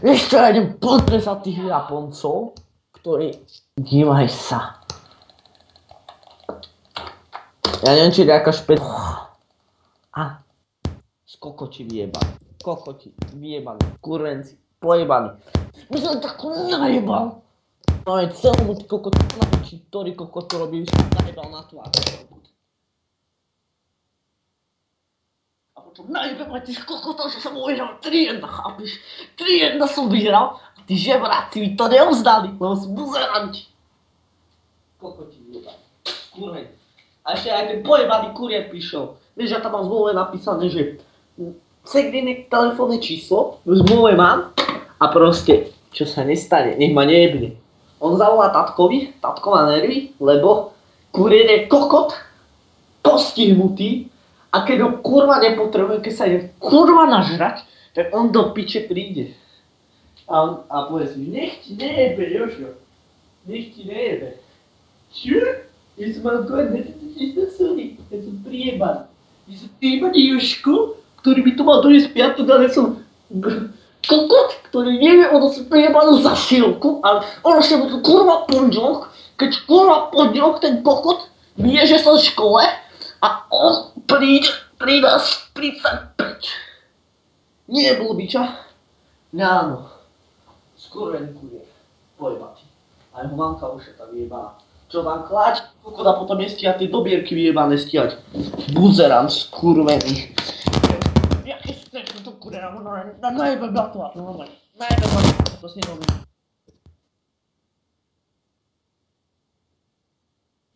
Ešte ja idem potresať tých Japoncov, ktorí... Dívaj sa. Ja neviem, či je nejaká A. Kokoti vyjebali. Kokoti vyjebali. Kurvenci. Pojebaní. My som takú najebal. No aj celomu ty kokot napiči, ktorý kokot to robí, už najebal na tvár. A potom najebem aj tých kokotov, že som vyhral 3-1, chápiš? 3-1 som vyhral a tí žebráci mi to neozdali, lebo sú buzeranti. Kokoti vyjebali. Kurvenci. A ešte aj ten pojebaný kurier prišiel. Vieš, ja tam mám v zmluve napísané, že segrinek telefónne číslo, v zmluve mám a proste, čo sa nestane, nech ma nejebne. On zavolá tatkovi, tatko má nervy, lebo kurier je kokot, postihnutý a keď ho kurva nepotrebuje, keď sa ide kurva nažrať, tak on do piče príde. A povie si, nech ti nejebe, Jožo, nech ti nejebe. Čo? Ja som mal povedať, že ja som prieban. Ja som priebaný Jožko, ktorý by to mal dojsť piatok, ale som kokot, ktorý nevie, ono sa priebanú za silku, ale ono sa bude kurva pondelok, keď kurva pondelok ten kokot vie, že som v škole a on príde nás 35. Nie je blbiča? Áno. Skurvený kurier. Pojebatý. Aj ho mamka už je tam vyjebaná. Čo vám kláč, kokot a potom nestíha tie dobierky vyjebané stíhať. Buzeran skurvený. Jaké chceš to kuriera, najebem na to, najebem na to s nerobím.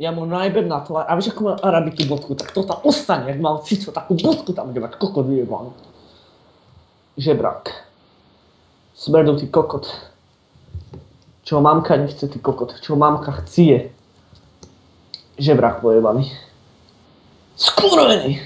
Ja mu najebem na to, a vieš ako má Arabi tú bodku, tak to tam ostane, jak mal Cico, takú bodku tam bude mať, kokot vyjebaný. Žebrak. Smrdutý kokot. Čo mamka nechce, ty kokot, čo mamka chcie. Žebrak pojebaný. Skurvený!